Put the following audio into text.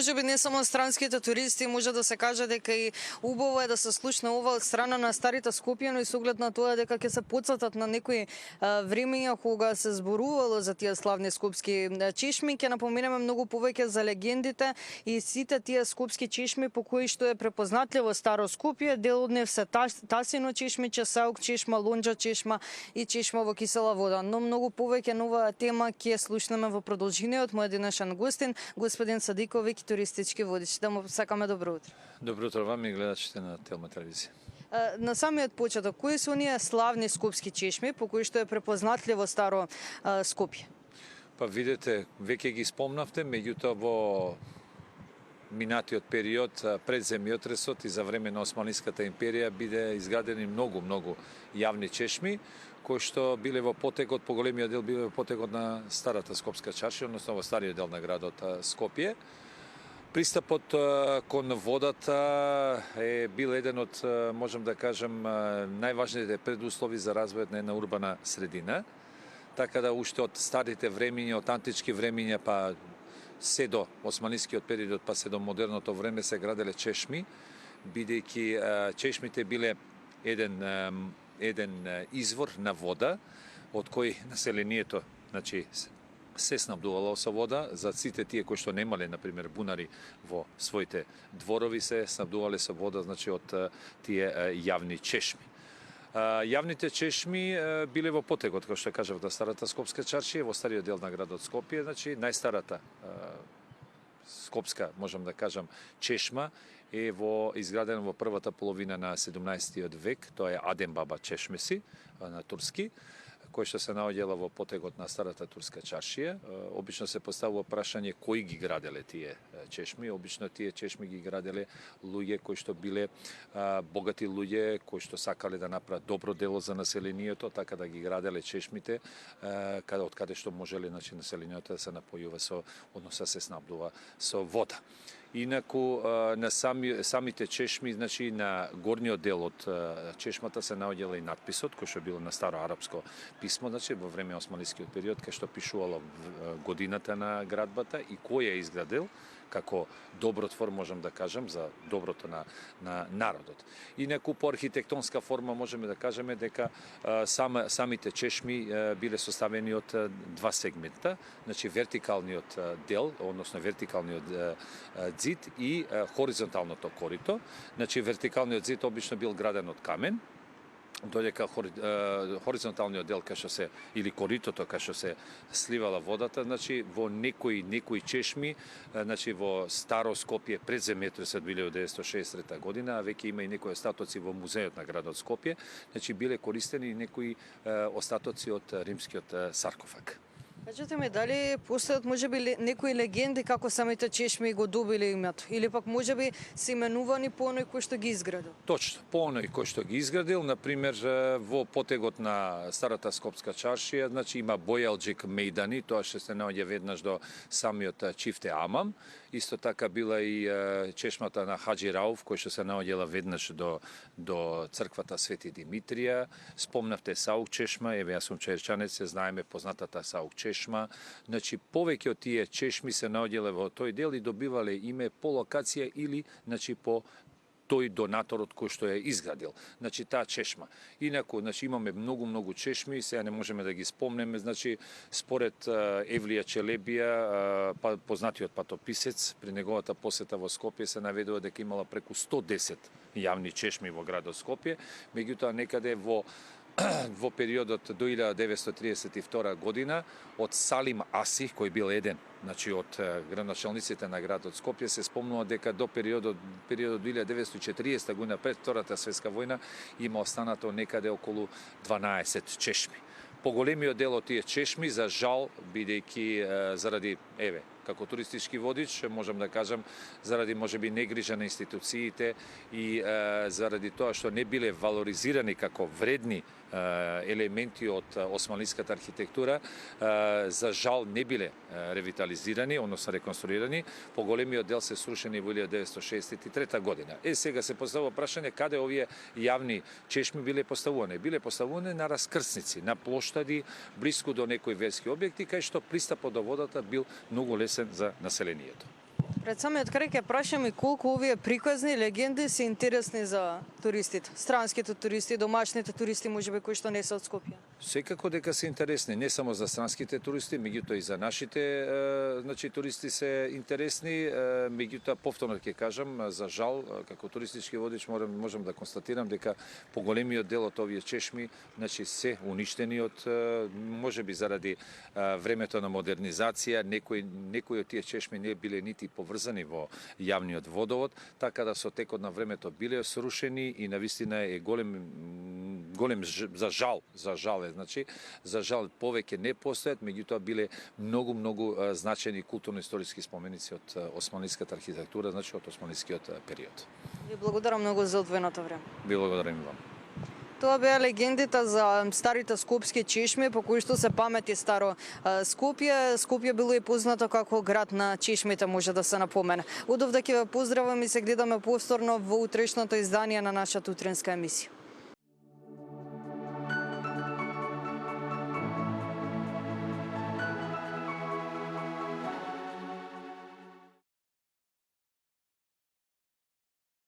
можеби не само странските туристи, може да се каже дека и убаво е да се слушне ова од страна на старите Скопје, но и со оглед на тоа дека ќе се потсетат на некои времења кога се зборувало за тие славни скопски чешми. Ќе напоменеме многу повеќе за легендите и сите тие скопски чешми по кои што е препознатливо старо Скопје. Дел од нив се Тасино чешмиче, Саук чешма, Лонџа чешма и чешма во кисела вода. Но многу повеќе на оваа тема ќе слушнеме во продолжение од мојот денешен гостин, господин Садиковиќ, туристички водич. Да му сакаме добро утро. Добро утро вам и гледачите на Телма телевизија. На самиот почеток, кои се оние славни скопски чешми по кои што е препознатливо старо Скопје? Па видете, веќе ги спомнавте, меѓутоа во минатиот период пред земјотресот и за време на Османската империја биде изградени многу јавни чешми кои што биле во потекот, поголемиот дел биле во потекот на старата Скопска чаршија, односно во стариот дел на градот Скопје. Пристапот кон водата е бил еден од, можам да кажам, најважните предуслови за развојот на една урбана средина. Така да уште од старите времиња, од антички времиња, па се до османискиот период, па се до модерното време се граделе чешми, бидејќи чешмите биле еден извор на вода, од кој населението, значи, се снабдувало со вода. За сите тие кои што немале, например, бунари во своите дворови, се снабдувале со вода, значи, од тие јавни чешми. Јавните чешми биле во потекот, како што кажав, на старата Скопска чаршија, во стариот дел на градот Скопје, значи најстарата скопска, можам да кажам, чешма е изградена во првата половина на 17 век, тоа е Адем Баба чешмеси на турски, кој што се наоѓала во потегот на старата турска чаршија. Обично се поставува прашање кои ги граделе тие чешми. Обично тие чешми ги граделе луѓе кои што биле богати луѓе, кои што сакале да направат добро дело за населението, така да ги граделе чешмите, од каде што можеле, значи, населението да се напојува односно се снабдува со вода. Инаку на самите чешми, значи на горниот дел од чешмата се наоѓала и надписот кој што било на старо арапско писмо, значи во време османскиот период, кај што пишувало годината на градбата и кој ја изградил како добротвор, можам да кажам, за доброто на народот. Инаку по архитектонска форма можеме да кажеме дека самите чешми биле составени од два сегмента, значи вертикалниот дел, односно вертикалниот ѕид и хоризонталното корито. Значи вертикалниот ѕид обично бил граден од камен, додека хоризонталниот дел кај што се или коритото кај што се сливала водата, значи во некои чешми, значи во старо Скопје пред земјотресот 1963 година, а веќе има и некои остатоци во музеот на градот Скопје, значи биле користени некои остатоци од римскиот саркофаг. Кажете ми, дали постојат можеби некои легенди како самите чешми го добиле името, или пак можеби се именувани по оној кој што ги изградил? Точно, по оној кој што ги изградил, например во потегот на старата Скопска чаршија, значи има бојалџик мејдани, тоа што се наоѓа веднаш до самиот чифте Амам. Исто така била и чешмата на Хаџи Рауф, кој што се наоѓала веднаш до црквата Свети Димитрија. Спомнавте Саук чешма, еве јас сум чаирчанец, знаеме познатата Саук чешма. Значи повеќе од тие чешми се наоѓале во тој дел и добивале име по локација или, значи, по тој донаторот кој што ја изградил. Значи таа чешма. Инаку, значи имаме многу чешми, сега не можеме да ги спомнеме, значи според Евлија Челебија, познатиот патописец, при неговата посета во Скопје се наведува дека имала преку 110 јавни чешми во градот Скопје, меѓутоа некаде во периодот до 1932 година од Салим Аси, кој бил еден, значи од градоначалниците на градот Скопје, се спомнува дека до периодот 1940 година пред Втората светска војна има останато некаде околу 12 чешми. Поголемиот дел од тие чешми, за жал, бидејќи заради, како туристички водич, можам да кажам, заради можеби негрижа на институциите и заради тоа што не биле валоризирани како вредни елементи од османската архитектура, за жал не биле ревитализирани, односно реконструирани. Поголемиот дел се срушени во 1963 година. Сега се поставува прашање каде овие јавни чешми биле поставувани. Биле поставувани на раскрсници, на плоштади, блиску до некои верски објекти, кај што пристапот до водата бил многу лесен за населението. Пред самиот крај ќе прашам и колку овие приказни легенди се интересни за туристите, странските туристи, домашните туристи, можеби кои што не се од Скопје. Секако дека се интересни, не само за странските туристи, меѓутоа и за нашите туристи се интересни, меѓутоа повторно ќе кажам, за жал, како туристички водич можам да констатирам дека поголемиот дел од овие чешми се уништени од можеби заради времето на модернизација, некои од тие чешми не биле нити поврзани во јавниот водовод, така да со текот на времето биле срушени и навистина е голем за жал за жал повеќе не постојат, меѓутоа биле многу значени културно-историски споменици од османлиската архитектура, од османлискиот период. Ви благодарам многу за одвоеното време. Ви благодарам и вам. Тоа беа легендите за старите скопски чешми, по кои што се памети старо Скопје. Скопје било и познато како град на чешмите, може да се напомене. Удов да ќе ве поздравам и се гледаме повторно во утрешното издание на нашата утринска емисија.